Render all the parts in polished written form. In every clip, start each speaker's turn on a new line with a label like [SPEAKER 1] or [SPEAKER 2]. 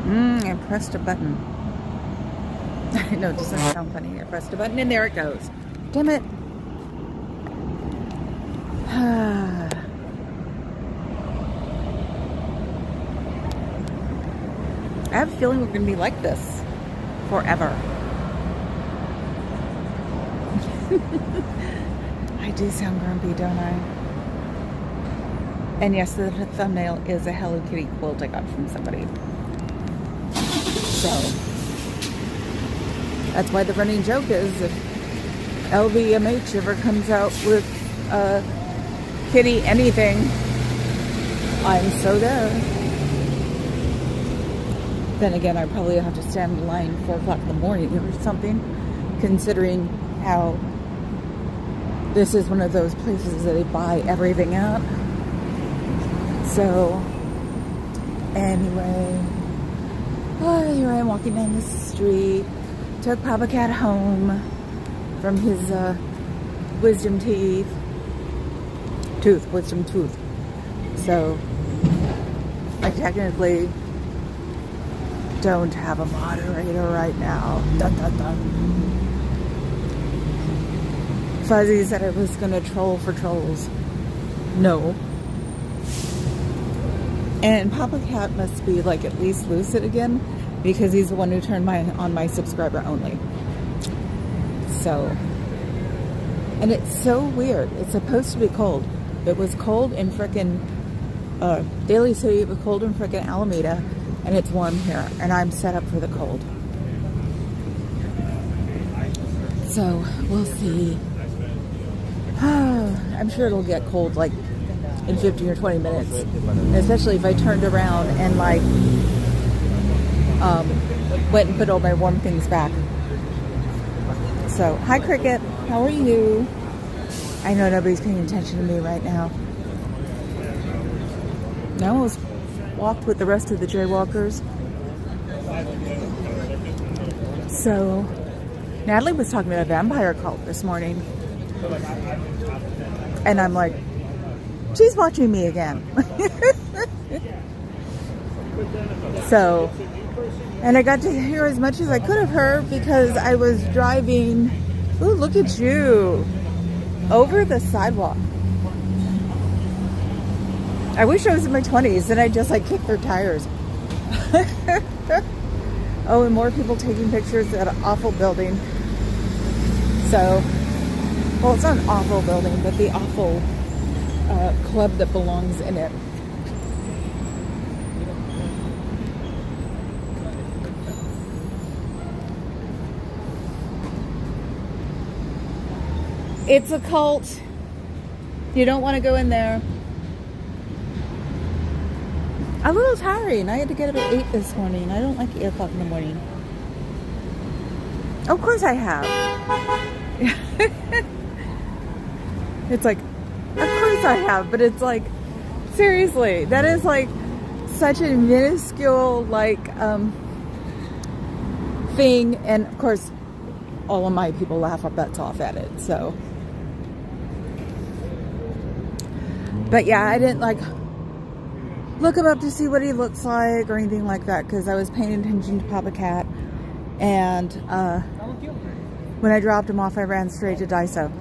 [SPEAKER 1] I pressed a button. I know, doesn't that sound funny? I pressed a button and there it goes. Damn it. I have a feeling we're going to be like this forever. I do sound grumpy, don't I? And yes, the thumbnail is a Hello Kitty quilt I got from somebody. So, that's why the running joke is if LVMH ever comes out with kitty anything, I'm so there. Then again, I probably have to stand in line 4 o'clock in the morning or something, considering how this is one of those places that they buy everything at. So, anyway, here I am walking down the street. Took Papa Cat home from his wisdom tooth. So, I technically don't have a moderator right now. Dun, dun, dun. Fuzzy said I was gonna troll for trolls. No. And Papa Cat must be like at least lucid again, because he's the one who turned on my subscriber only. So, and it's so weird. It's supposed to be cold. It was cold in frickin' Daly City. It was cold in frickin' Alameda. And it's warm here, and I'm set up for the cold. So, we'll see. I'm sure it'll get cold like in 15 or 20 minutes. Especially if I turned around and like went and put all my warm things back. So, hi Cricket, how are you? I know nobody's paying attention to me right now. I almost walked with the rest of the jaywalkers. So, Natalie was talking about a vampire cult this morning. And I'm like, she's watching me again. So, and I got to hear as much as I could of her because I was driving, ooh, look at you, over the sidewalk. I wish I was in my 20s and I just like kicked their tires. Oh, and more people taking pictures at an awful building. So, well, it's not an awful building, but the awful club that belongs in it. It's a cult. You don't want to go in there. A little tiring. I had to get up at 8 this morning. I don't like 8 o'clock in the morning. Of course I have. It's like, of course I have, but it's like, seriously, that is like such a minuscule like thing, and of course all of my people laugh our butts off at it. So, but yeah, I didn't like look him up to see what he looks like or anything like that, because I was paying attention to Papa Cat, and when I dropped him off I ran straight to Daiso.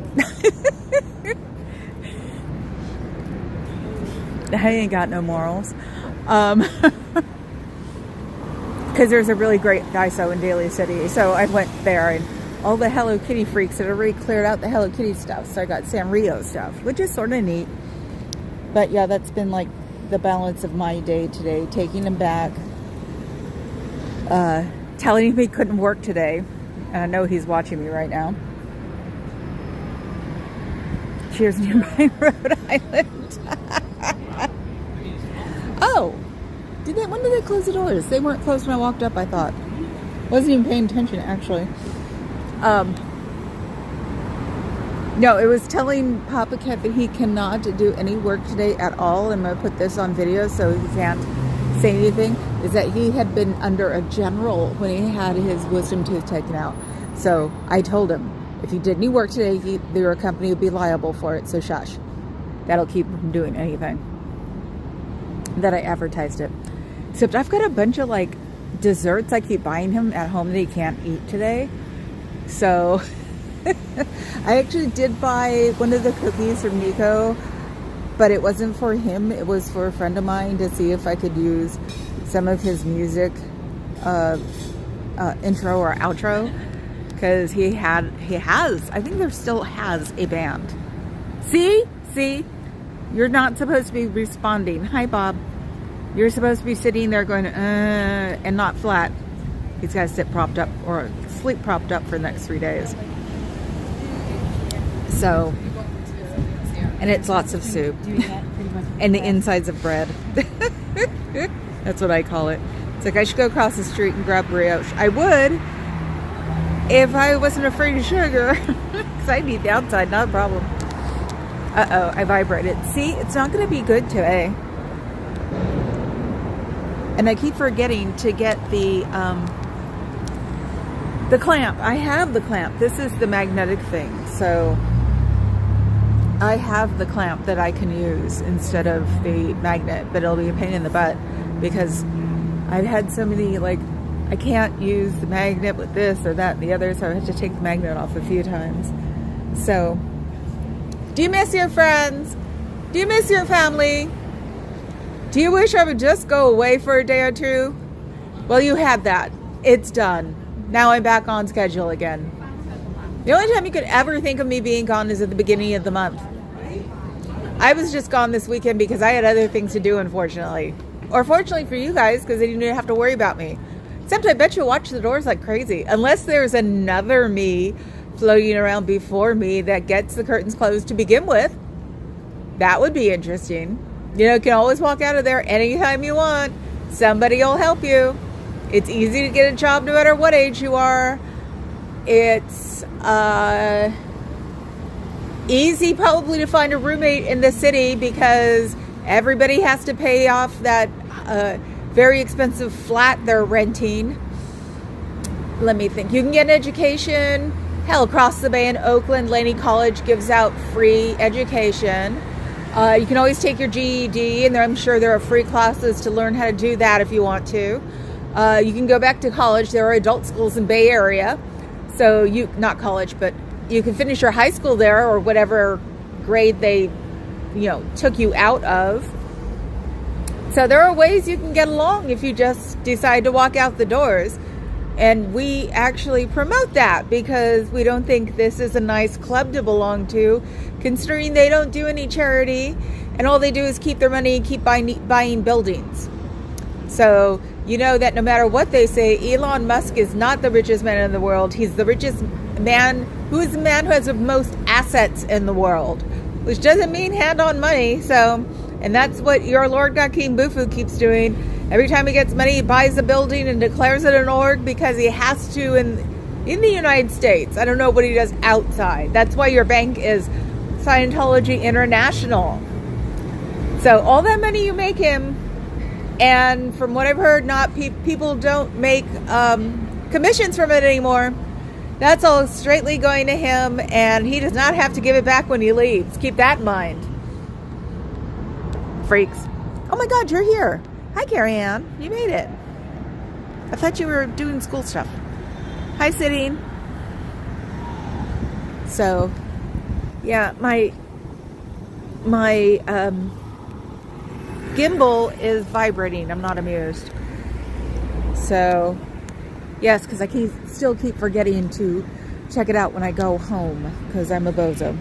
[SPEAKER 1] I ain't got no morals, because there's a really great Daiso in Daly City, so I went there, and all the Hello Kitty freaks had already cleared out the Hello Kitty stuff, so I got Sanrio stuff, which is sort of neat. But yeah, that's been like the balance of my day today, taking him back, telling him he couldn't work today, and I know he's watching me right now. Cheers, nearby Rhode Island. Oh, when did they close the doors? They weren't closed when I walked up, I thought. Wasn't even paying attention, actually. No, it was telling Papa Cat that he cannot do any work today at all. I'm going to put this on video so he can't say anything. Is that he had been under a general when he had his wisdom tooth taken out. So I told him, if he did any work today, their company would be liable for it. So shush. That'll keep him from doing anything. That I advertised it. Except I've got a bunch of like desserts I keep buying him at home that he can't eat today. So I actually did buy one of the cookies from Nico, but it wasn't for him. It was for a friend of mine to see if I could use some of his music intro or outro, because he has, I think there still has a band. See, you're not supposed to be responding. Hi, Bob. You're supposed to be sitting there going, and not flat. He's got to sit propped up or sleep propped up for the next 3 days. So, and it's lots of soup and the insides of bread. That's what I call it. It's like I should go across the street and grab brioche. I would if I wasn't afraid of sugar, because I'd eat the outside, not a problem. Uh-oh, I vibrated. See, it's not going to be good today. And I keep forgetting to get the clamp. I have the clamp. This is the magnetic thing. So I have the clamp that I can use instead of the magnet, but it'll be a pain in the butt because I've had so many, like, I can't use the magnet with this or that and the other, so I have to take the magnet off a few times. So, do you miss your friends? Do you miss your family? Do you wish I would just go away for a day or two? Well, you had that. It's done. Now I'm back on schedule again. The only time you could ever think of me being gone is at the beginning of the month. I was just gone this weekend because I had other things to do, unfortunately. Or fortunately for you guys, because then you didn't have to worry about me. Except I bet you watch the doors like crazy. Unless there's another me floating around before me that gets the curtains closed to begin with. That would be interesting. You know, you can always walk out of there anytime you want. Somebody will help you. It's easy to get a job no matter what age you are. It's easy probably to find a roommate in the city because everybody has to pay off that very expensive flat they're renting. Let me think. You can get an education. Hell, across the bay in Oakland, Laney College gives out free education. You can always take your GED, and I'm sure there are free classes to learn how to do that if you want to. You can go back to college. There are adult schools in Bay Area. So not college, but you can finish your high school there or whatever grade they, took you out of. So there are ways you can get along if you just decide to walk out the doors. And we actually promote that because we don't think this is a nice club to belong to, considering they don't do any charity and all they do is keep their money and keep buying buildings. So you know that no matter what they say, Elon Musk is not the richest man in the world. He's the richest man, who is the man who has the most assets in the world, which doesn't mean hand on money. So, and that's what your Lord God King Bufu keeps doing. Every time he gets money, he buys a building and declares it an org because he has to in the United States. I don't know what he does outside. That's why your bank is Scientology International. So all that money you make him, and from what I've heard, people don't make commissions from it anymore. That's all straightly going to him, and he does not have to give it back when he leaves. Keep that in mind. Freaks. Oh my God, you're here. Hi, Carrie Ann. You made it. I thought you were doing school stuff. Hi, sitting. So, yeah, my gimbal is vibrating. I'm not amused. So, yes, because I still keep forgetting to check it out when I go home because I'm a bozo.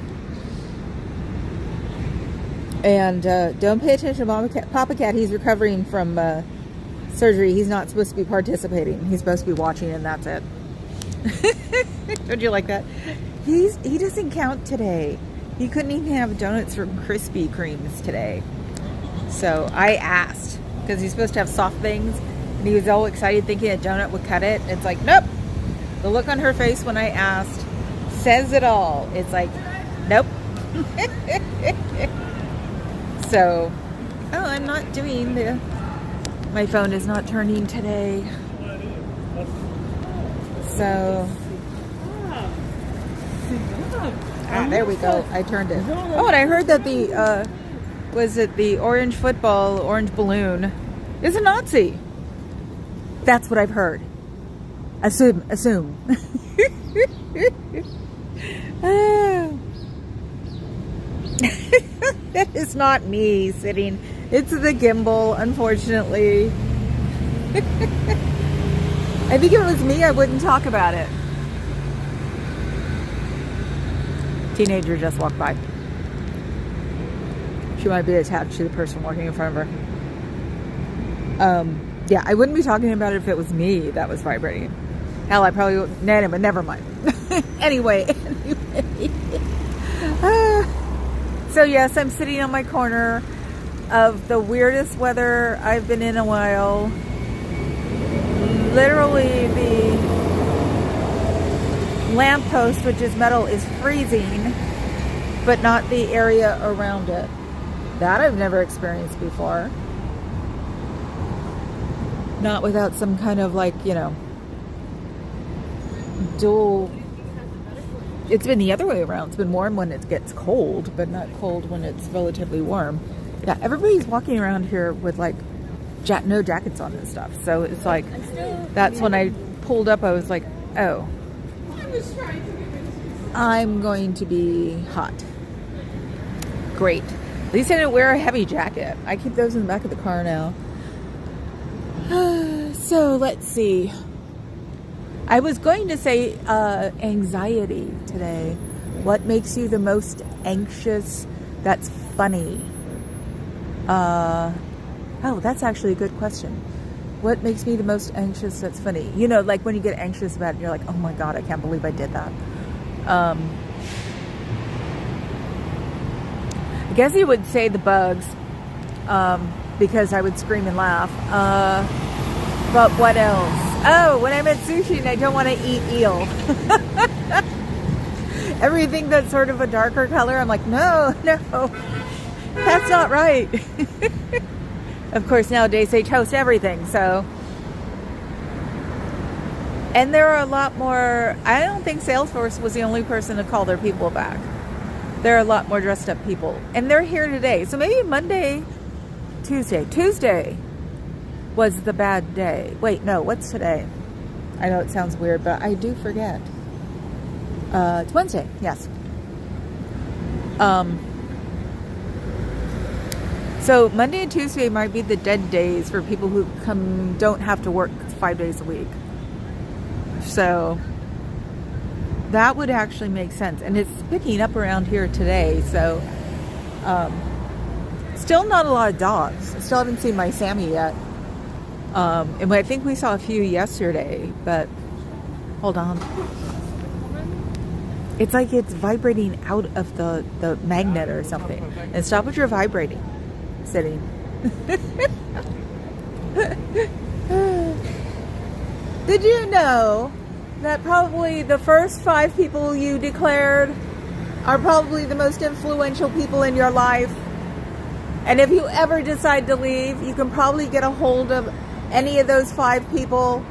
[SPEAKER 1] And don't pay attention to Papa Cat. He's recovering from surgery. He's not supposed to be participating. He's supposed to be watching, and that's it. Don't you like that? He doesn't count today. He couldn't even have donuts from Krispy Kremes today. So I asked, because he's supposed to have soft things, and he was all excited thinking a donut would cut it. It's like, nope. The look on her face when I asked says it all. It's like, nope. So, I'm not doing my phone is not turning today. So, there we go. I turned it. Oh, and I heard that the orange balloon is a Nazi. That's what I've heard. Assume. That is not me sitting. It's the gimbal, unfortunately. I think if it was me, I wouldn't talk about it. Teenager just walked by. She might be attached to the person walking in front of her. Yeah, I wouldn't be talking about it if it was me that was vibrating. Hell, I probably would. Nah, but never mind. Anyway. So yes, I'm sitting on my corner of the weirdest weather I've been in a while. Literally, the lamppost, which is metal, is freezing, but not the area around it. That I've never experienced before. Not without some kind of, like, you know, dual. It's been the other way around. It's been warm when it gets cold, but not cold when it's relatively warm. Yeah, everybody's walking around here with, like, no jackets on and stuff. So it's like, that's when I pulled up, I was like, oh, I'm going to be hot. Great. At least I didn't wear a heavy jacket. I keep those in the back of the car now. So let's see. I was going to say anxiety today. What makes you the most anxious? That's funny. Oh, that's actually a good question. What makes me the most anxious? That's funny. You know, like when you get anxious about it, you're like, oh my God, I can't believe I did that. I guess you would say the bugs, because I would scream and laugh. But what else? Oh, when I'm at sushi and I don't want to eat eel. Everything that's sort of a darker color, I'm like, no, that's not right. Of course, nowadays they toast everything, so. And there are a lot more. I don't think Salesforce was the only person to call their people back. There are a lot more dressed up people, and they're here today. So maybe Tuesday was the bad day. Wait, no, what's today? I know it sounds weird, but I do forget. It's Wednesday, yes. So Monday and Tuesday might be the dead days for people who don't have to work 5 days a week. So that would actually make sense. And it's picking up around here today. So still not a lot of dogs. I still haven't seen my Sammy yet. And I think we saw a few yesterday, but hold on. It's like it's vibrating out of the magnet or something. And stop what you're vibrating. Sitting. Did you know that probably the first 5 people you declared are probably the most influential people in your life? And if you ever decide to leave, you can probably get a hold of any of those 5 people,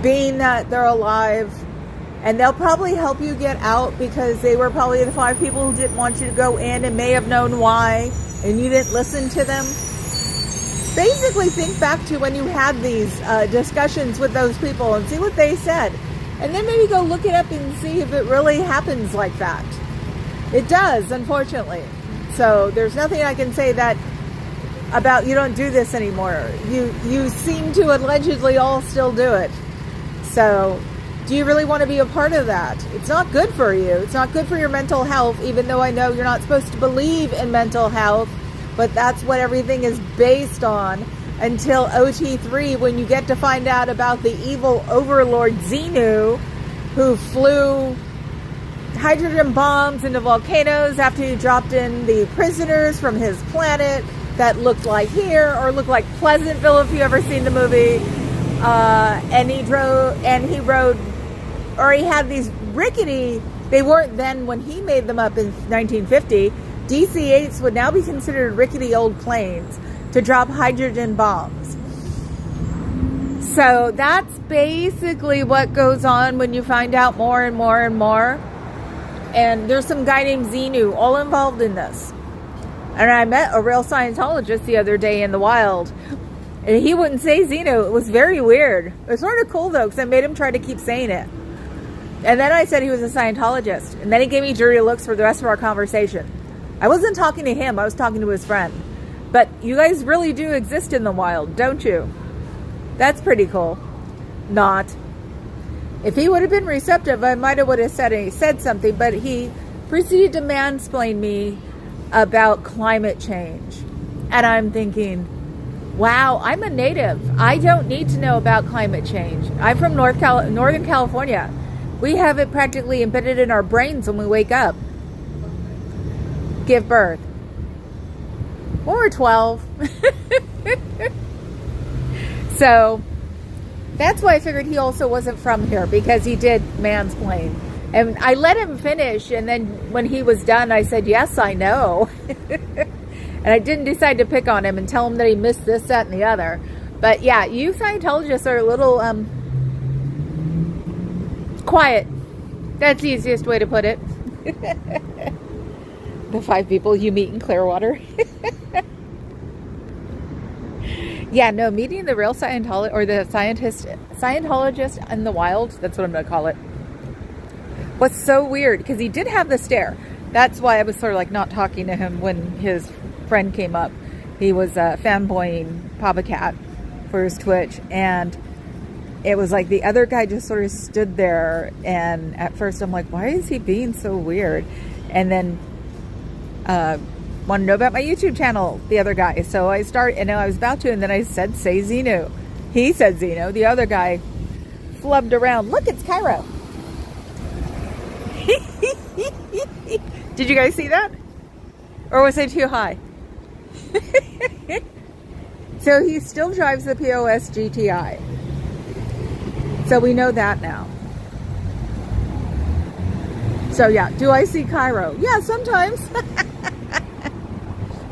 [SPEAKER 1] being that they're alive, and they'll probably help you get out, because they were probably the 5 people who didn't want you to go in and may have known why, and you didn't listen to them. Basically, think back to when you had these discussions with those people and see what they said. And then maybe go look it up and see if it really happens like that. It does, unfortunately. So there's nothing I can say that about you don't do this anymore. You seem to allegedly all still do it. So do you really want to be a part of that? It's not good for you. It's not good for your mental health, even though I know you're not supposed to believe in mental health, but that's what everything is based on until OT3, when you get to find out about the evil overlord Xenu, who flew hydrogen bombs into volcanoes after he dropped in the prisoners from his planet that looked like here, or looked like Pleasantville if you've ever seen the movie. And he had these rickety, they weren't then when he made them up in 1950, DC-8s would now be considered rickety old planes to drop hydrogen bombs. So that's basically what goes on when you find out more and more and more. And there's some guy named Xenu all involved in this. And I met a real Scientologist the other day in the wild. And he wouldn't say Xeno. It was very weird. It was sort of cool, though, because I made him try to keep saying it. And then I said he was a Scientologist. And then he gave me dirty looks for the rest of our conversation. I wasn't talking to him. I was talking to his friend. But you guys really do exist in the wild, don't you? That's pretty cool. Not. If he would have been receptive, I might have would have said something. But he proceeded to mansplain me about climate change. And I'm thinking, wow, I'm a native. I don't need to know about climate change. I'm from Northern California. We have it practically embedded in our brains when we wake up. Give birth. When we're 12. So that's why I figured he also wasn't from here, because he did mansplain. And I let him finish, and then when he was done, I said, yes, I know. And I didn't decide to pick on him and tell him that he missed this, that, and the other. But yeah, you Scientologists are a little quiet. That's the easiest way to put it. The 5 people you meet in Clearwater. Yeah, no, meeting the real Scientologist, or the Scientologist in the wild, that's what I'm going to call it. What's so weird, because he did have the stare. That's why I was sort of like not talking to him when his friend came up. He was fanboying Papa Cat for his Twitch, and it was like the other guy just sort of stood there, and at first I'm like, why is he being so weird? And then want to know about my YouTube channel, the other guy. So I was about to, and then I said, say Xenu. He said Xenu. The other guy flubbed around. Look, it's Cairo. Did you guys see that? Or was it too high? So he still drives the POS GTI. So we know that now. So yeah, do I see Cairo? Yeah, sometimes.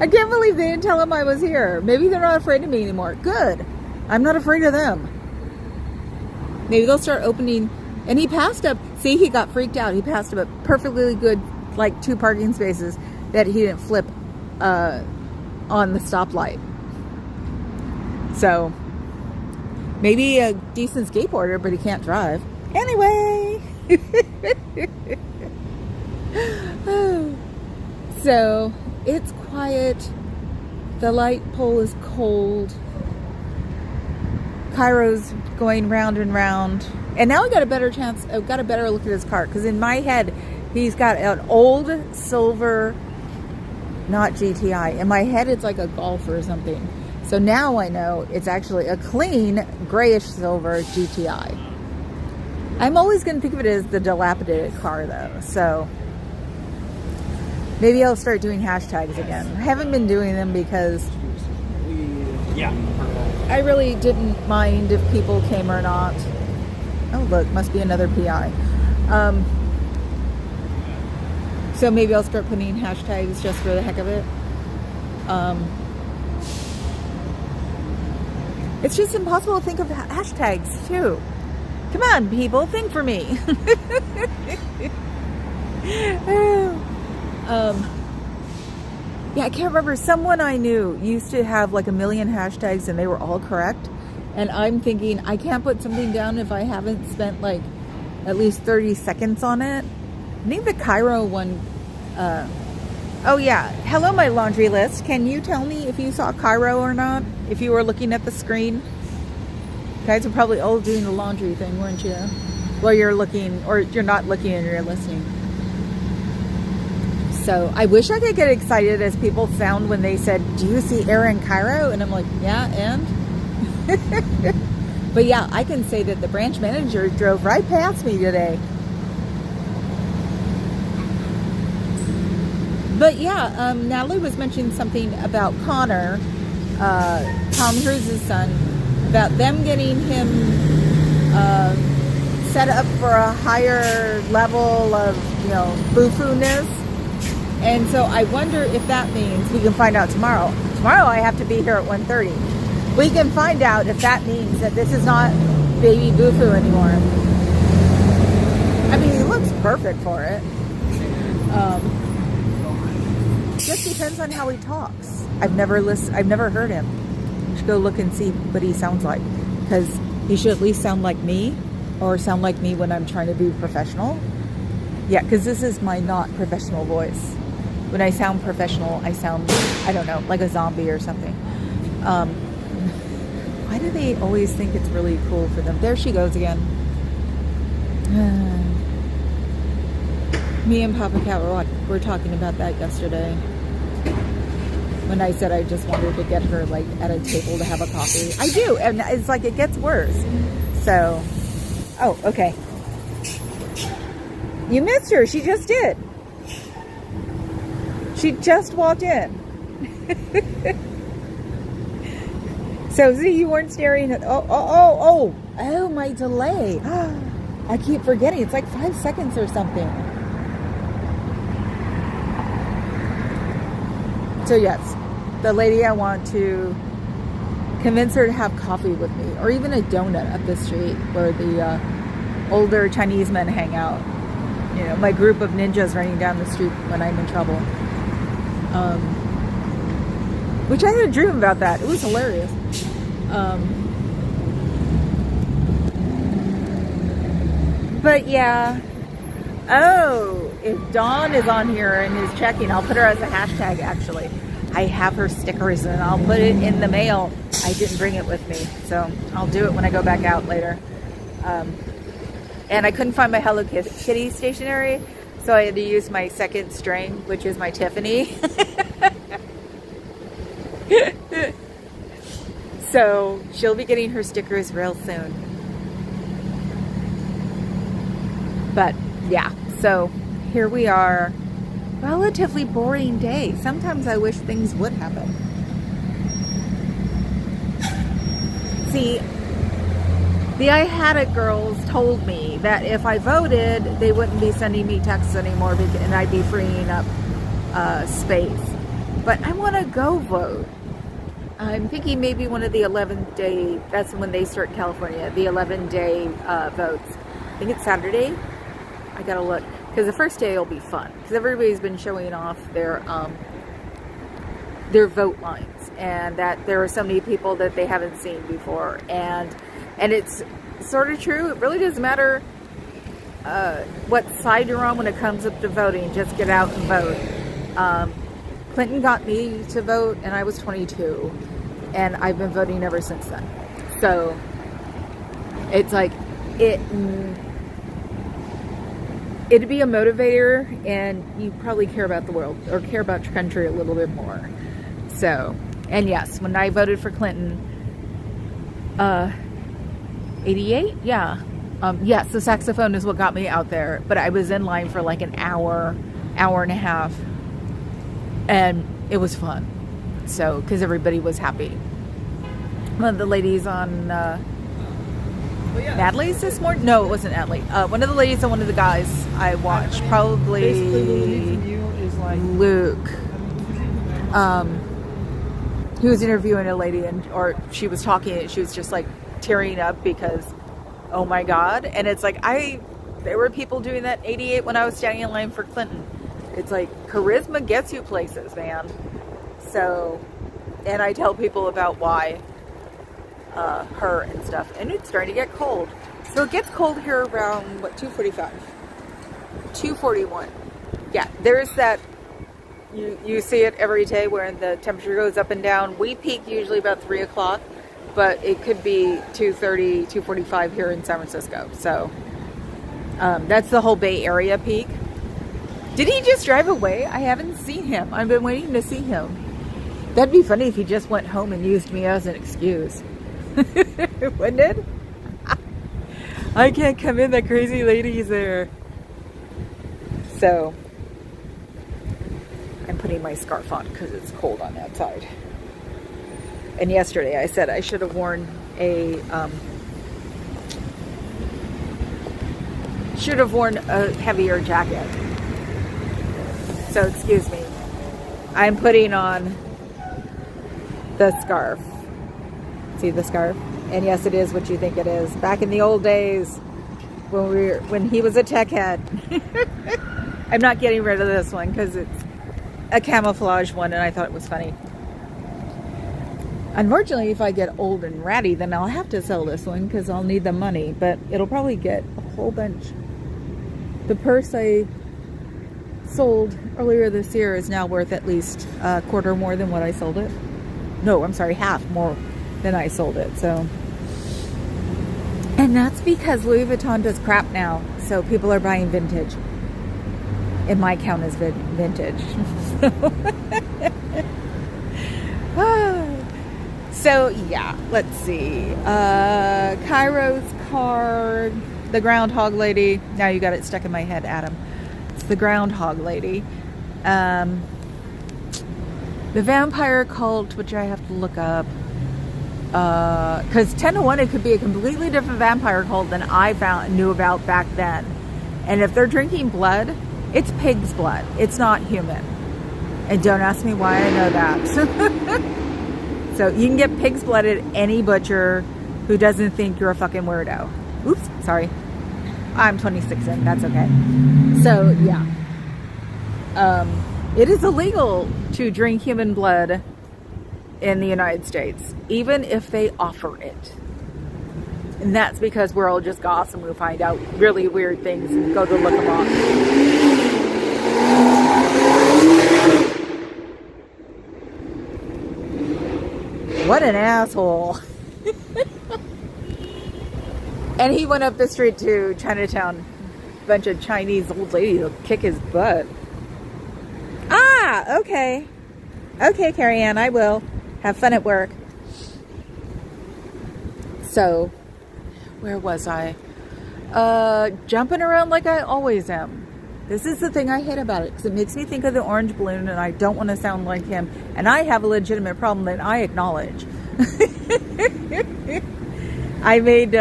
[SPEAKER 1] I can't believe they didn't tell him I was here. Maybe they're not afraid of me anymore. Good. I'm not afraid of them. Maybe they'll start opening. And he passed up. See, he got freaked out. He passed up a perfectly good, like, 2 parking spaces that he didn't flip on the stoplight. So maybe a decent skateboarder, but he can't drive. Anyway. So it's quiet. The light pole is cold. Cairo's going round and round. And now I got a better chance. I've got a better look at his car. Because in my head, he's got an old silver, not GTI. In my head, it's like a Golf or something. So now I know it's actually a clean, grayish silver GTI. I'm always going to think of it as the dilapidated car, though. So maybe I'll start doing hashtags again. I haven't been doing them because I really didn't mind if people came or not. Oh, look, must be another PI. So maybe I'll start putting hashtags just for the heck of it. It's just impossible to think of hashtags, too. Come on, people, think for me. Yeah, I can't remember. Someone I knew used to have like 1 million hashtags and they were all correct. And I'm thinking, I can't put something down if I haven't spent like at least 30 seconds on it. I think the Cairo one. Oh yeah. Hello, my laundry list. Can you tell me if you saw Cairo or not? If you were looking at the screen? You guys are probably all doing the laundry thing, weren't you? Well, you're looking, or you're not looking and you're listening. So I wish I could get excited as people sound when they said, do you see Aaron Cairo? And I'm like, yeah, and? But yeah, I can say that the branch manager drove right past me today. But yeah, Natalie was mentioning something about Connor, Tom Cruise's son, about them getting him set up for a higher level of, you know, boo-foo-ness. And so I wonder if that means, we can find out tomorrow. Tomorrow I have to be here at 1:30. We can find out if that means that this is not baby boo-foo anymore. I mean, he looks perfect for it. Just depends on how he talks. I've never heard him. go look and see what he sounds like, because he should at least sound like me, or sound like me when I'm trying to be professional. Yeah, because this is my not professional voice. When I sound professional, I sound, I don't know, like a zombie or something. Why do they always think it's really cool for them? There she goes again. Me and Papa Cat were talking about that yesterday. When I said I just wanted to get her like at a table to have a coffee. I do, and it's like it gets worse. So, oh, okay. You missed her. She just did. She just walked in. So, see, you weren't staring at... Oh, my delay. I keep forgetting. It's like 5 seconds or something. So, yes, the lady, I want to convince her to have coffee with me, or even a donut up the street where the older Chinese men hang out. You know, my group of ninjas running down the street when I'm in trouble. Which I had a dream about that. It was hilarious. But yeah. Oh, if Dawn is on here and is checking, I'll put her as a hashtag, actually. I have her stickers and I'll put it in the mail. I didn't bring it with me, so I'll do it when I go back out later. And I couldn't find my Hello Kitty stationery, so I had to use my second string, which is my Tiffany. So she'll be getting her stickers real soon. But yeah, so here we are. Relatively boring day. Sometimes I wish things would happen. See, the I Had It girls told me that if I voted, they wouldn't be sending me texts anymore, and I'd be freeing up space. But I want to go vote. I'm thinking maybe one of the 11-day, that's when they start in California, the 11-day votes. I think it's Saturday. I gotta look, because the first day will be fun, because everybody's been showing off their vote lines, and that there are so many people that they haven't seen before, and it's sort of true. It really doesn't matter what side you're on when it comes up to voting. Just get out and vote. Clinton got me to vote, and I was 22, and I've been voting ever since then. So it's like it'd be a motivator, and you probably care about the world or care about your country a little bit more. So, and yes, when I voted for Clinton, 88, yeah, yes, the saxophone is what got me out there. But I was in line for like an hour and a half, and it was fun. So, because everybody was happy. One of the ladies on Natalie's this morning? No, it wasn't Natalie. One of the ladies and one of the guys I watched, probably
[SPEAKER 2] basically what we need from you is like
[SPEAKER 1] Luke. He was interviewing a lady, or she was talking, and she was just like tearing up because, oh my God. And it's like, there were people doing that in 88 when I was standing in line for Clinton. It's like, charisma gets you places, man. So, and I tell people about why her and stuff, and it's starting to get cold. So it gets cold here around, what, 2:45? 2:41. Yeah, there's that, you see it every day where the temperature goes up and down. We peak usually about 3 o'clock, but it could be 2:30, 2:45 here in San Francisco. So that's the whole Bay Area peak. Did he just drive away? I haven't seen him. I've been waiting to see him. That'd be funny if he just went home and used me as an excuse. Wouldn't it? I can't come in, that crazy lady's there. So I'm putting my scarf on because it's cold on that side. And yesterday I said I should have worn a heavier jacket. So excuse me. I'm putting on the scarf. See the scarf? And yes, it is what you think it is. Back in the old days when he was a tech head. I'm not getting rid of this one because it's a camouflage one, and I thought it was funny. Unfortunately, if I get old and ratty, then I'll have to sell this one because I'll need the money. But it'll probably get a whole bunch. The purse I sold earlier this year is now worth at least a quarter more than what I sold it. No, I'm sorry, half more than I sold it. So, and that's because Louis Vuitton does crap now. So people are buying vintage. It might count as vintage. So yeah, let's see. Cairo's card, the groundhog lady. Now you got it stuck in my head, Adam. It's the groundhog lady. The vampire cult, which I have to look up. Because 10 to 1, it could be a completely different vampire cult than I knew about back then. And if they're drinking blood, it's pig's blood. It's not human. And don't ask me why I know that. So you can get pig's blood at any butcher who doesn't think you're a fucking weirdo. Oops, sorry. I'm 26 in, that's okay. So yeah. It is illegal to drink human blood in the United States, even if they offer it. And that's because we're all just goths and we find out really weird things and go to look them up. What an asshole. And he went up the street to Chinatown. A bunch of Chinese old ladies will kick his butt. Ah, okay. Okay, Carrie Ann, I will. Have fun at work. So, where was I? Jumping around like I always am. This is the thing I hate about it, because it makes me think of the orange balloon, and I don't want to sound like him. And I have a legitimate problem that I acknowledge. I made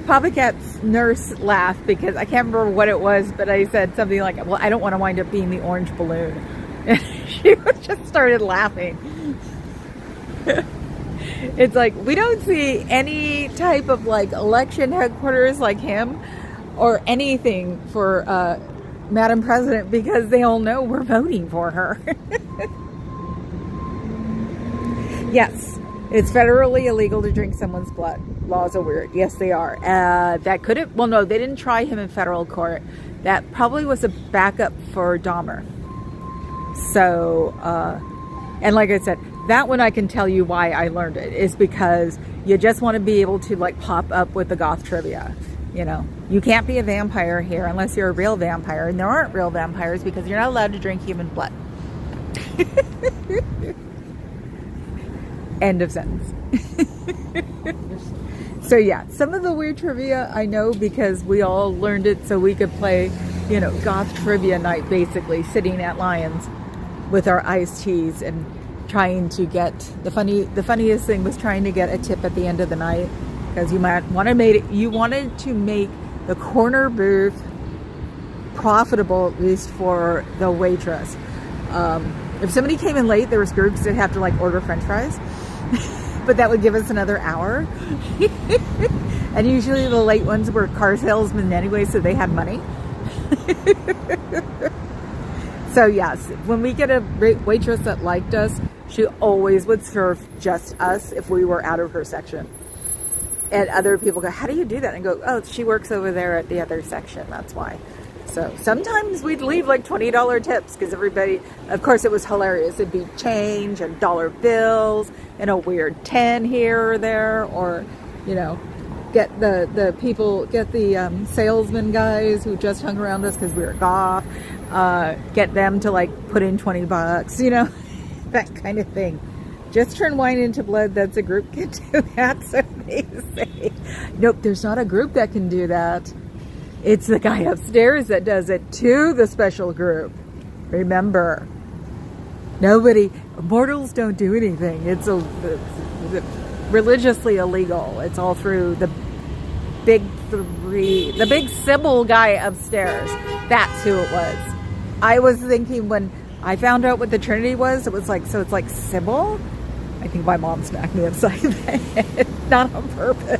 [SPEAKER 1] Papa Cat's nurse laugh, because I can't remember what it was, but I said something like, well, I don't want to wind up being the orange balloon. And she just started laughing. It's like, we don't see any type of like election headquarters like him or anything for Madam President, because they all know we're voting for her. Yes, it's federally illegal to drink someone's blood. Laws are weird. Yes, they are. That could have, well, no, they didn't try him in federal court. That probably was a backup for Dahmer. So, and like I said, that one I can tell you why I learned it is because you just want to be able to like pop up with the goth trivia. You know, you can't be a vampire here unless you're a real vampire, and there aren't real vampires because you're not allowed to drink human blood. End of sentence. So yeah, some of the weird trivia I know because we all learned it so we could play, you know, goth trivia night, basically sitting at Lions with our iced teas and trying to get the funniest thing was trying to get a tip at the end of the night, because you wanted to make the corner booth profitable, at least for the waitress. If somebody came in late, there was groups that have to like order French fries, but that would give us another hour. And usually the late ones were car salesmen anyway, so they had money. So yes, when we get a waitress that liked us, she always would serve just us if we were out of her section. And other people go, how do you do that? And go, oh, she works over there at the other section. That's why. So sometimes we'd leave like $20 tips because everybody, of course, it was hilarious. It'd be change and dollar bills and a weird 10 here or there, or, you know, get the people, get the salesman guys who just hung around us because we were goth, get them to like put in $20, you know, that kind of thing. Just turn wine into blood. That's a group can do that, so they say. Nope, there's not a group that can do that. It's the guy upstairs that does it to the special group. Remember, mortals don't do anything. It's religiously illegal. It's all through the big Sybil guy upstairs. That's who it was. I was thinking when I found out what the Trinity was, it was like, so it's like Sybil? I think my mom smacked me upside the head, not on purpose.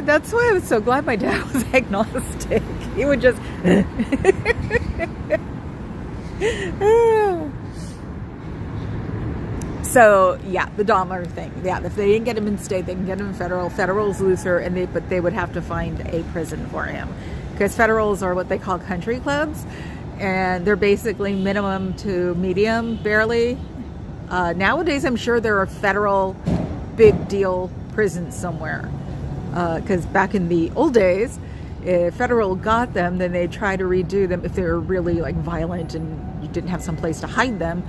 [SPEAKER 1] That's why I was so glad my dad was agnostic. He would just... So yeah, the Dahmer thing. Yeah, if they didn't get him in state, they can get him in federal. Federal's looser, but they would have to find a prison for him, because federals are what they call country clubs, and they're basically minimum to medium, barely. Nowadays, I'm sure there are federal big deal prisons somewhere, because back in the old days, if federal got them, then they try to redo them if they were really like violent and you didn't have some place to hide them.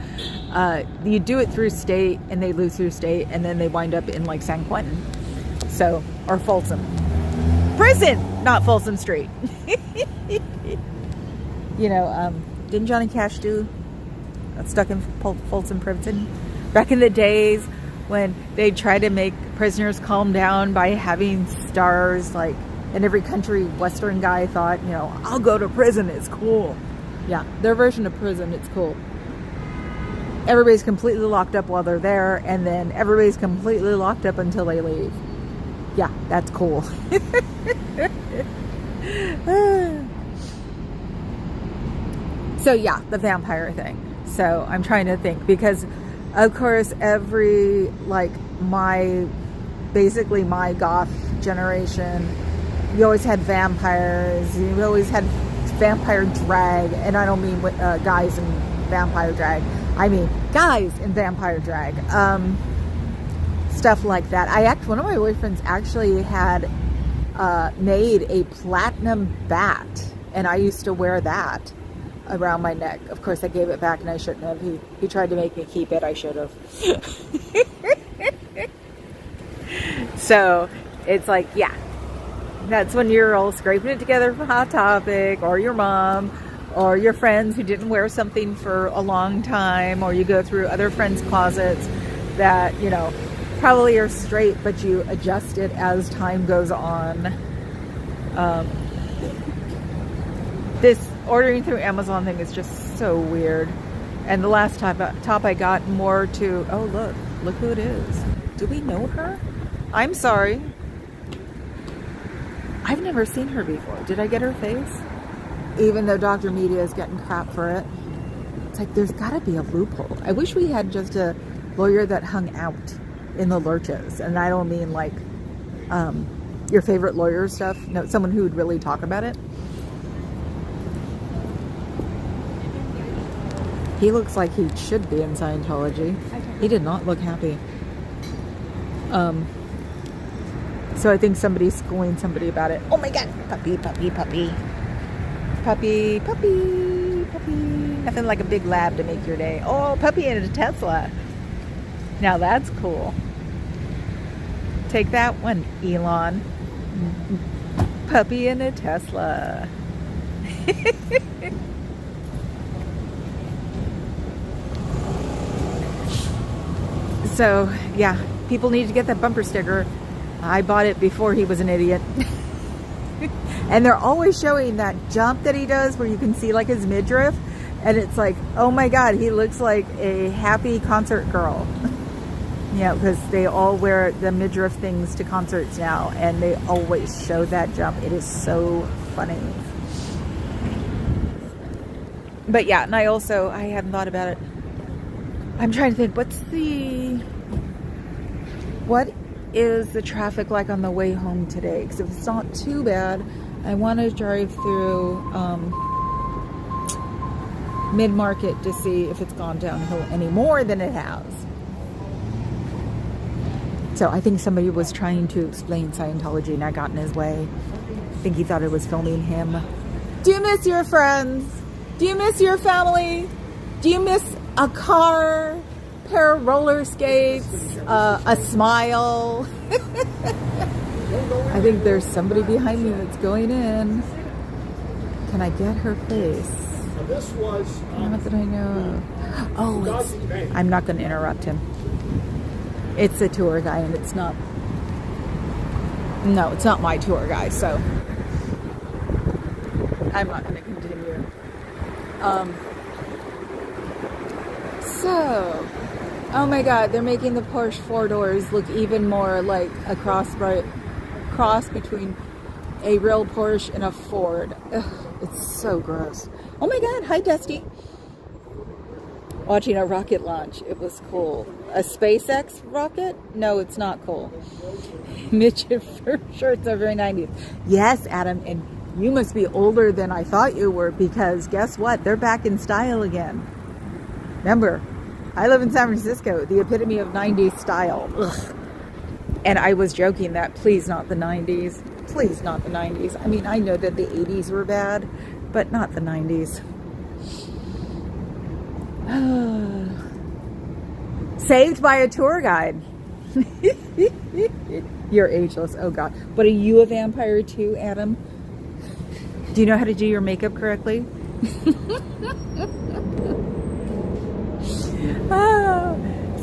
[SPEAKER 1] You do it through state, and they lose through state, and then they wind up in like San Quentin, or Folsom Prison, not Folsom Street. Didn't Johnny Cash got stuck in Folsom Prison back in the days when they tried to make prisoners calm down by having stars, like, and every country western guy thought, I'll go to prison, it's cool. Yeah, their version of prison, it's cool. Everybody's completely locked up while they're there, and then everybody's completely locked up until they leave. Yeah, that's cool. So yeah, the vampire thing. So I'm trying to think, because of course basically my goth generation, you always had vampires, you always had vampire drag, and I don't mean guys in vampire drag, I mean guys in vampire drag, stuff like that. One of my boyfriends actually had made a platinum bat, and I used to wear that around my neck. Of course I gave it back, and I shouldn't have. He tried to make me keep it. I should have. So it's like, yeah, that's when you're all scraping it together for Hot Topic, or your mom, or your friends who didn't wear something for a long time, or you go through other friends' closets that, probably are straight, but you adjust it as time goes on. This ordering through Amazon thing is just so weird. And the last top I got more to, oh look who it is. Do we know her? I'm sorry. I've never seen her before. Did I get her face? Even though Dr. Media is getting crap for it. It's like, there's gotta be a loophole. I wish we had just a lawyer that hung out in the lurches. And I don't mean like your favorite lawyer stuff. No, someone who would really talk about it. He looks like he should be in Scientology. He did not look happy. So I think somebody's schooling somebody about it. Oh my God, puppy, puppy, puppy. Puppy, puppy, puppy. Nothing like a big lab to make your day. Oh, puppy in a Tesla. Now that's cool. Take that one, Elon. Puppy in a Tesla. So, yeah, people need to get that bumper sticker. I bought it before he was an idiot. And they're always showing that jump that he does where you can see like his midriff. And it's like, oh my God, he looks like a happy concert girl. Because they all wear the midriff things to concerts now. And they always show that jump. It is so funny. But yeah, and I hadn't thought about it. I'm trying to think, what is the traffic like on the way home today? Because if it's not too bad, I want to drive through Mid-Market to see if it's gone downhill any more than it has. So I think somebody was trying to explain Scientology and I got in his way. I think he thought I was filming him. Do you miss your friends? Do you miss your family? Do you miss a car, pair of roller skates, a smile? I think there's somebody behind me that's going in. Can I get her face? Not that I know. Oh, I'm not going to interrupt him. It's a tour guy, and it's not. No, it's not my tour guy, so I'm not going to continue. So, oh my God, they're making the Porsche 4 doors look even more like a cross between a real Porsche and a Ford. Ugh, it's so gross. Oh my God, hi Dusty. Watching a rocket launch, it was cool. A SpaceX rocket? No, it's not cool. Midget fur shirts are very 90s. Yes, Adam, and you must be older than I thought you were, because guess what? They're back in style again. Remember, I live in San Francisco, the epitome of 90s style. Ugh. And I was joking that please not the 90s. Please not the 90s. I mean, I know that the 80s were bad, but not the 90s. Saved by a tour guide. You're ageless. Oh God. But are you a vampire too, Adam? Do you know how to do your makeup correctly?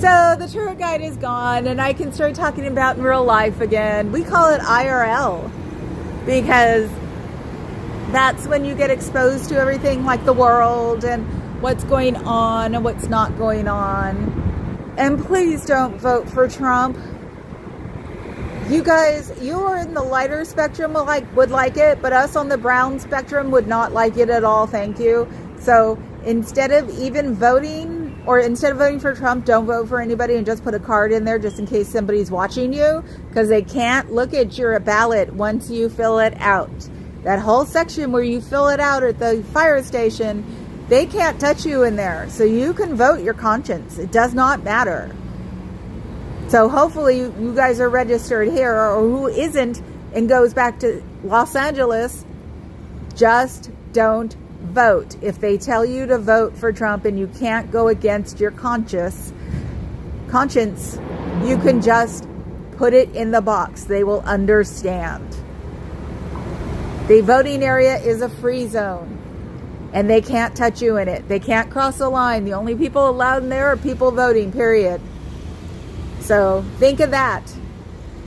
[SPEAKER 1] So the tour guide is gone and I can start talking about in real life again. We call it IRL because that's when you get exposed to everything, like the world and what's going on and what's not going on. And please don't vote for Trump. You guys, you are in the lighter spectrum would like it, but us on the brown spectrum would not like it at all, thank you. So instead of even voting, or instead of voting for Trump, don't vote for anybody and just put a card in there just in case somebody's watching you, because they can't look at your ballot once you fill it out. That whole section where you fill it out at the fire station, they can't touch you in there. So you can vote your conscience. It does not matter. So hopefully you guys are registered here, or who isn't and goes back to Los Angeles, just don't vote. If they tell you to vote for Trump and you can't go against your conscience, you can just put it in the box. They will understand. The voting area is a free zone and they can't touch you in it. They can't cross the line. The only people allowed in there are people voting, period. So think of that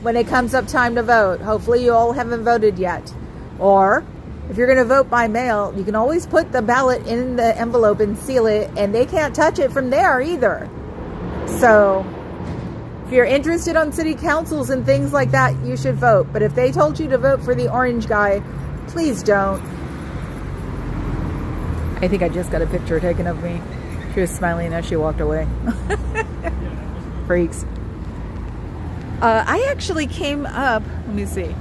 [SPEAKER 1] when it comes up time to vote. Hopefully you all haven't voted yet. Or if you're going to vote by mail, you can always put the ballot in the envelope and seal it, and they can't touch it from there either. So if you're interested on city councils and things like that, you should vote. But if they told you to vote for the orange guy, please don't. I think I just got a picture taken of me. She was smiling as she walked away. Freaks. I actually came up, let me see.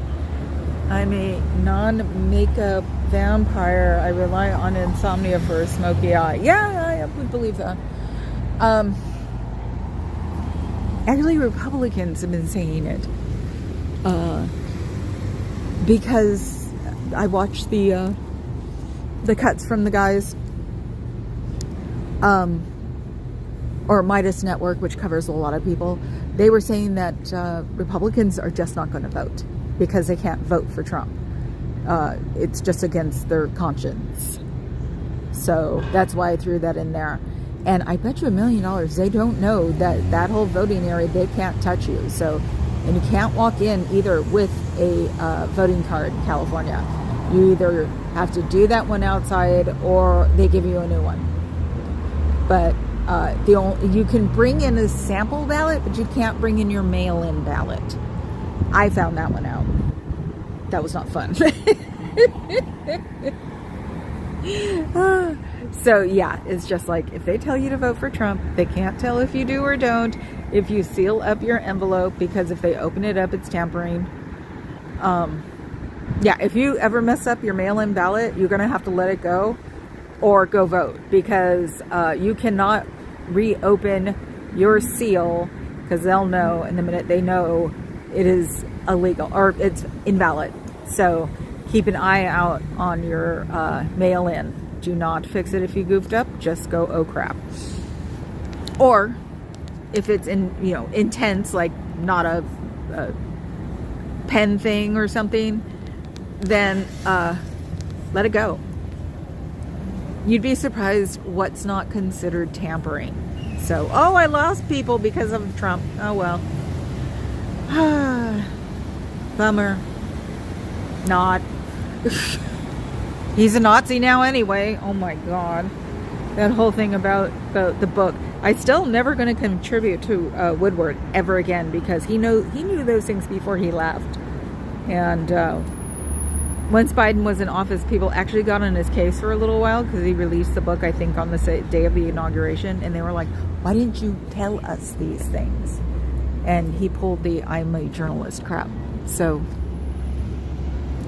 [SPEAKER 1] I'm a non-makeup vampire. I rely on insomnia for a smoky eye. Yeah, I would believe that. Actually, Republicans have been saying it. Because I watched the cuts from the guys, or Midas Network, which covers a lot of people. They were saying that Republicans are just not going to vote because they can't vote for Trump. It's just against their conscience. So that's why I threw that in there. And I bet you $1 million they don't know that that whole voting area, they can't touch you. So, and you can't walk in either with a voting card in California. You either have to do that one outside or they give you a new one. But you can bring in a sample ballot, but you can't bring in your mail-in ballot. I found that one out. That was not fun. So yeah, it's just like, if they tell you to vote for Trump, they can't tell if you do or don't. If you seal up your envelope, because if they open it up, it's tampering. Yeah, if you ever mess up your mail-in ballot, you're going to have to let it go or go vote, because you cannot reopen your seal, because they'll know, and the minute they know, it is illegal or it's invalid. So keep an eye out on your mail-in. Do not fix it if you goofed up. Just go, oh crap. Or if it's intense, like not a pen thing or something, then let it go. You'd be surprised what's not considered tampering. So, oh, I lost people because of Trump. Oh well. Bummer. Not. He's a Nazi now anyway. Oh my God. That whole thing about the book. I still never going to contribute to Woodward ever again, because he knew those things before he left. And once Biden was in office, people actually got on his case for a little while because he released the book, I think, on the day of the inauguration. And they were like, why didn't you tell us these things? And he pulled the I'm a journalist crap. So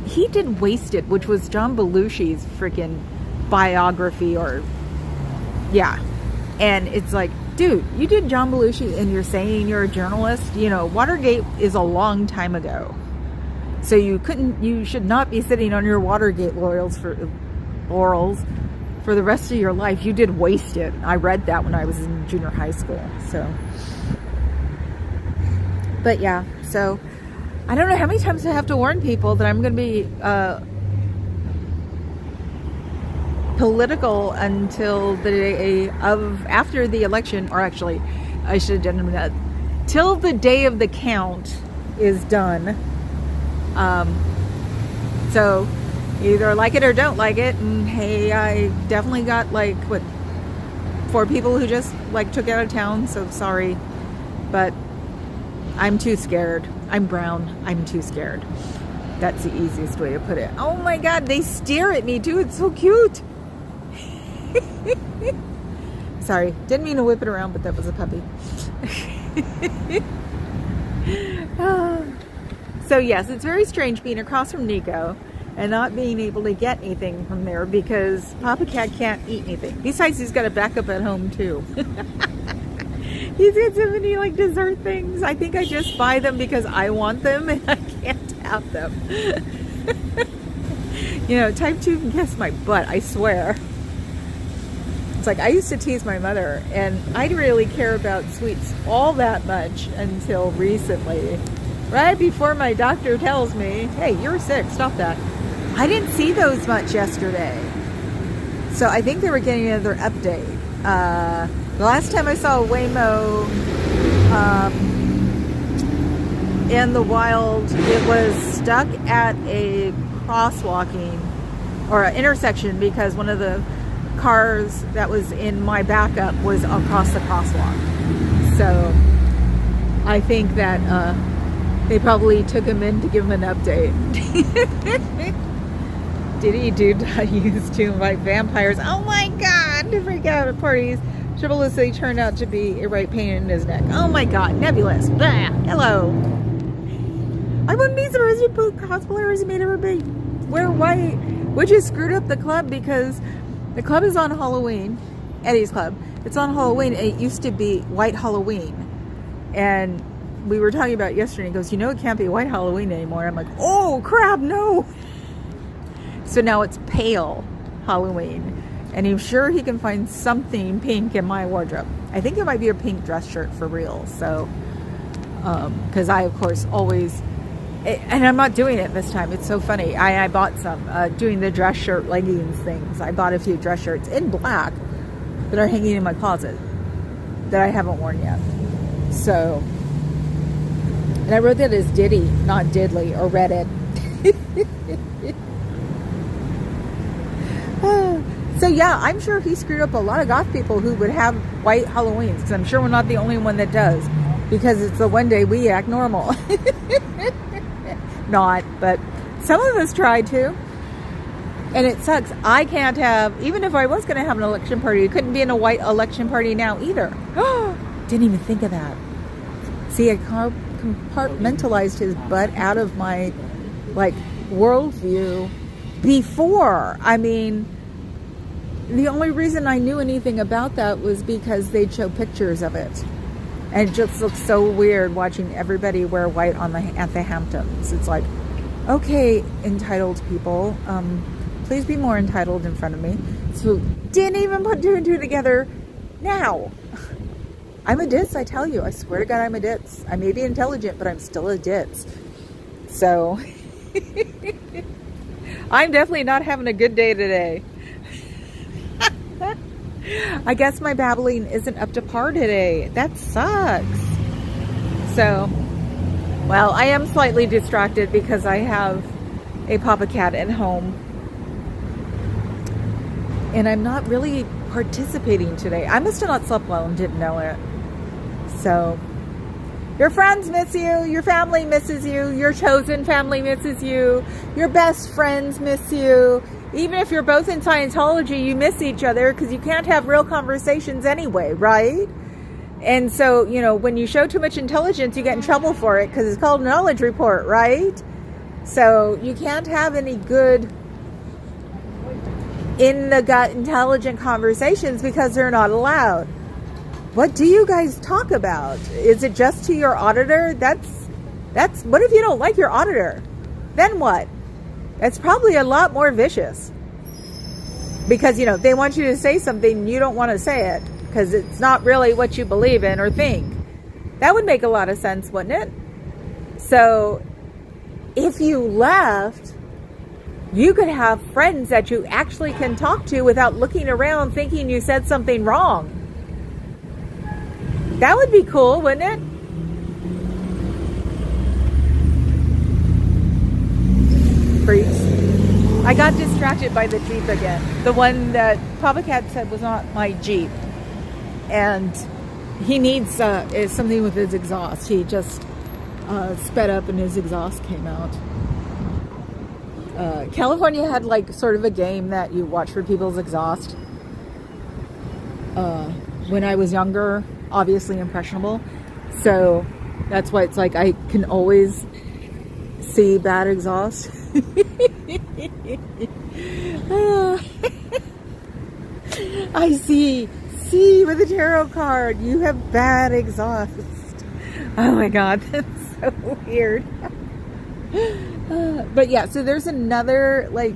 [SPEAKER 1] he did Wasted, which was John Belushi's freaking biography, or yeah. And it's like, dude, you did John Belushi and you're saying you're a journalist? You know, Watergate is a long time ago. So you should not be sitting on your Watergate laurels for the rest of your life. You did Wasted. I read that when I was in junior high school. So, but yeah, so I don't know how many times I have to warn people that I'm going to be political until the day of after the election, or actually, I should have done that till the day of the count is done. So either like it or don't like it. And hey, I definitely got like 4 people who just like took out of town. So sorry, but I'm too scared. I'm brown. I'm too scared. That's the easiest way to put it. Oh my God, they stare at me too. It's so cute. Sorry, didn't mean to whip it around, but that was a puppy. So yes, it's very strange being across from Nico and not being able to get anything from there because Papa Cat can't eat anything. Besides, he's got a backup at home too. He's got so many like dessert things. I think I just buy them because I want them and I can't have them. You know, type 2 can kiss my butt, I swear. It's like I used to tease my mother, and I didn't really care about sweets all that much until recently. Right before my doctor tells me, hey, you're sick, stop that. I didn't see those much yesterday. So I think they were getting another update. The last time I saw a Waymo in the wild, it was stuck at a crosswalking or an intersection because one of the cars that was in my backup was across the crosswalk. So I think that they probably took him in to give him an update. Did he do not use to invite vampires? Oh my God, to freak out at parties. Trouble is they turned out to be a right pain in his neck. Oh my God, nebulous. Blah. Hello. I wouldn't be surprised if both cosplayers made everybody wear white, which has screwed up the club because the club is on Halloween. Eddie's club. It's on Halloween. It used to be White Halloween. And we were talking about it yesterday. He goes, you know, it can't be White Halloween anymore. I'm like, oh crap, no. So now it's Pale Halloween. And I'm sure he can find something pink in my wardrobe. I think it might be a pink dress shirt for real. So, because I, of course, always, and I'm not doing it this time. It's so funny. I bought some, doing the dress shirt leggings things. I bought a few dress shirts in black that are hanging in my closet that I haven't worn yet. So, and I wrote that as Diddy, not Diddley or Reddit. So yeah, I'm sure he screwed up a lot of goth people who would have white Halloweens, because I'm sure we're not the only one that does, because it's the one day we act normal. Not, but some of us try to, and it sucks. I can't have, even if I was going to have an election party, it couldn't be in a white election party now either. Didn't even think of that. See, I compartmentalized his butt out of my like worldview before. I mean, the only reason I knew anything about that was because they'd show pictures of it. And it just looks so weird watching everybody wear white at the Hamptons. It's like, okay, entitled people, please be more entitled in front of me. So didn't even put 2 and 2 together now. I'm a ditz, I tell you. I swear to God, I'm a ditz. I may be intelligent, but I'm still a ditz. So I'm definitely not having a good day today. I guess my babbling isn't up to par today. That sucks. So, well, I am slightly distracted because I have a Papa Cat at home. And I'm not really participating today. I must have not slept well and didn't know it. So, Your friends miss you. Your family misses you. Your chosen family misses you. Your best friends miss you. Even if you're both in Scientology, you miss each other because you can't have real conversations anyway, right? And so, you know, when you show too much intelligence, you get in trouble for it because it's called a knowledge report, right? So you can't have any good in the gut intelligent conversations because they're not allowed. What do you guys talk about? Is it just to your auditor? That's what if you don't like your auditor? Then what? That's probably a lot more vicious. Because, you know, they want you to say something, you don't want to say it because it's not really what you believe in or think. That would make a lot of sense, wouldn't it? So if you left, you could have friends that you actually can talk to without looking around thinking you said something wrong. That would be cool, wouldn't it? Freaks. I got distracted by the Jeep again. The one that Papa Cat said was not my Jeep. And he needs something with his exhaust. He just sped up and his exhaust came out. California had like sort of a game that you watch for people's exhaust. When I was younger, obviously impressionable. So that's why it's like I can always see bad exhaust. I see with a tarot card, you have bad exhaust. Oh my God, that's so weird. But yeah, so there's another like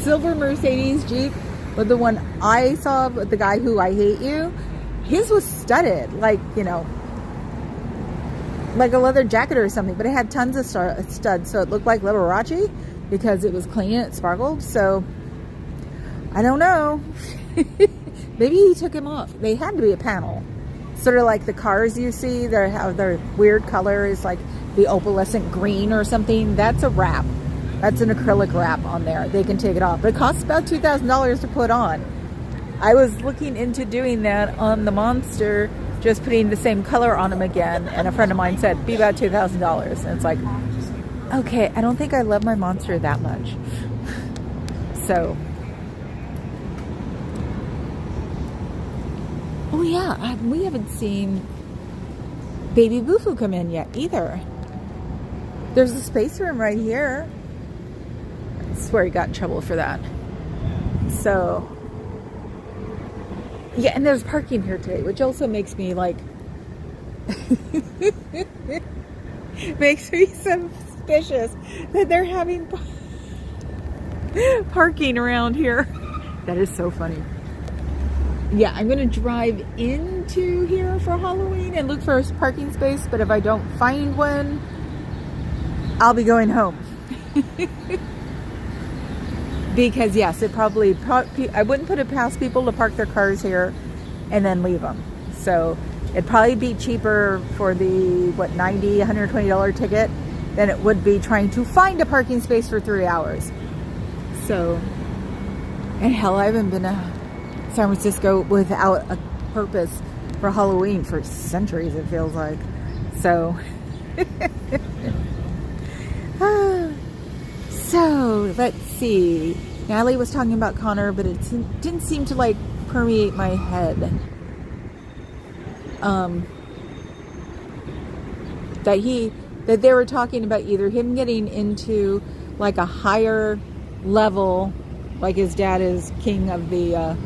[SPEAKER 1] silver Mercedes Jeep, but the one I saw with the guy who I hate you, his was studded, like, you know, like a leather jacket or something, but it had tons of studs, so it looked like Liberace because it was clean and it sparkled. So I don't know. Maybe he took him off. They had to be a panel, sort of like the cars you see. They have their weird colors, like the opalescent green or something. That's a wrap. That's an acrylic wrap on there. They can take it off, but it costs about $2,000 to put on. I was looking into doing that on the Monster, just putting the same color on them again, and a friend of mine said be about $2,000, and it's like, okay, I don't think I love my Monster that much. So, oh yeah, we haven't seen Baby Boofoo come in yet either. There's a space room right here. I swear he got in trouble for that. So, yeah, and there's parking here today, which also makes me like, makes me suspicious that they're having parking around here. That is so funny. Yeah, I'm going to drive into here for Halloween and look for a parking space, but if I don't find one, I'll be going home. Because yes, it probably, I wouldn't put it past people to park their cars here and then leave them. So it'd probably be cheaper for the, what, $90, $120 ticket than it would be trying to find a parking space for 3 hours. So, and hell, I haven't been to San Francisco without a purpose for Halloween for centuries, it feels like. So, so let's see. Natalie was talking about Connor, but it didn't seem to like permeate my head. That they were talking about either him getting into like a higher level, like his dad is king of the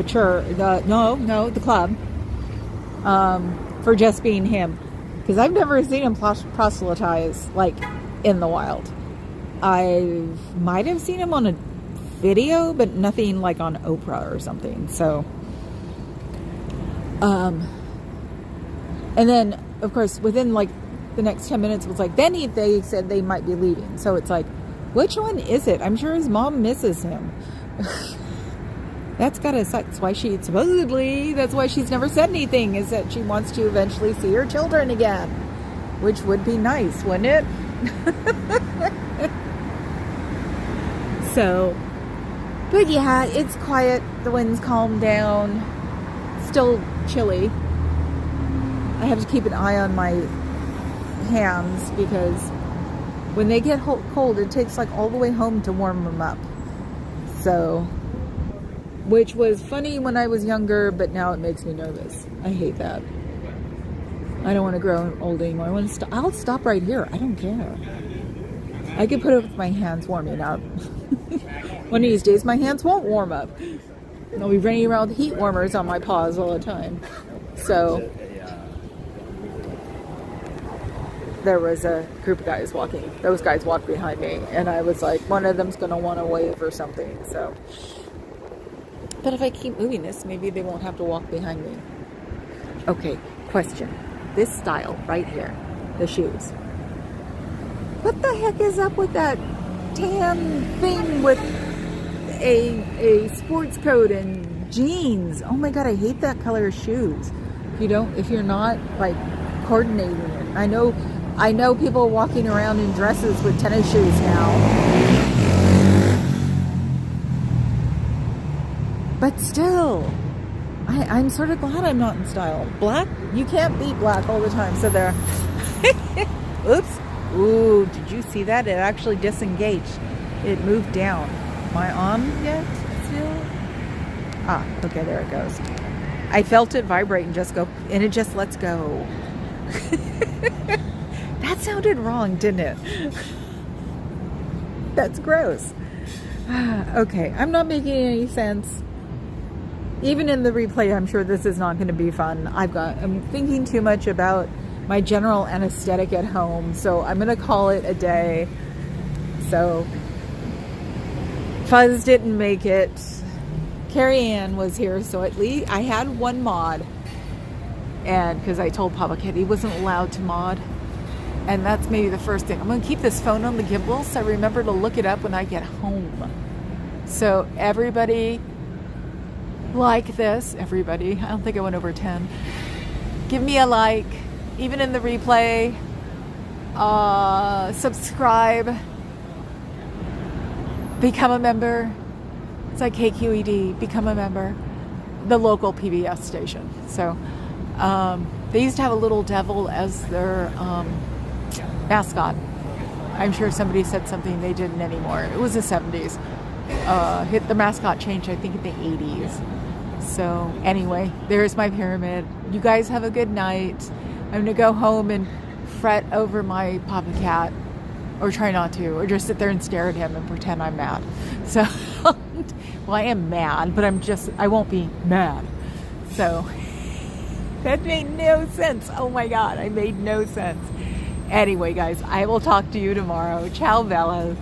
[SPEAKER 1] church, the club, for just being him. Because I've never seen him proselytize like in the wild. I might have seen him on a video, but nothing like on Oprah or something. So, and then of course within like the next 10 minutes was like, then they said they might be leaving. So it's like, which one is it? I'm sure his mom misses him. That's gotta suck. That's why that's why she's never said anything, is that she wants to eventually see her children again, which would be nice, wouldn't it? So, but yeah, it's quiet. The wind's calmed down. Still chilly. I have to keep an eye on my hands because when they get cold, it takes like all the way home to warm them up. So, which was funny when I was younger, but now it makes me nervous. I hate that. I don't want to grow old anymore. I want to stop. I'll stop right here. I don't care. I could put up with my hands warming up. One of these days, my hands won't warm up. I'll be running around with heat warmers on my paws all the time. So, there was a group of guys walking. Those guys walked behind me, and I was like, one of them's going to want to wave or something. So, but if I keep moving this, maybe they won't have to walk behind me. Okay, question. This style right here, the shoes. What the heck is up with that tan thing with a sports coat and jeans? Oh my God, I hate that color of shoes. If you're not like coordinating it. I know people walking around in dresses with tennis shoes now. But still, I'm sort of glad I'm not in style. Black, you can't beat black all the time. So there. Oops. Ooh, did you see that? It actually disengaged. It moved down. Am I on yet still? Ah, okay, there it goes. I felt it vibrate and just go, and it just lets go. That sounded wrong, didn't it? That's gross. Okay, I'm not making any sense. Even in the replay, I'm sure this is not going to be fun. I'm thinking too much about my general anesthetic at home, so I'm going to call it a day. So, Fuzz didn't make it. Carrie Ann was here, so at least I had one mod. And because I told Papa Kid he wasn't allowed to mod. And that's maybe the first thing. I'm going to keep this phone on the gimbal so I remember to look it up when I get home. So everybody like this. Everybody. I don't think I went over 10. Give me a like. Even in the replay. Subscribe. Become a member. It's like KQED. Become a member. The local PBS station. So they used to have a little devil as their mascot. I'm sure somebody said something they didn't anymore. It was the 70s. The mascot changed, I think, in the 80s. So anyway, there's my pyramid. You guys have a good night. I'm going to go home and fret over my Papa Cat. Or try not to. Or just sit there and stare at him and pretend I'm mad. So, well, I am mad, but I won't be mad. So, that made no sense. Oh my God, I made no sense. Anyway, guys, I will talk to you tomorrow. Ciao, Bella.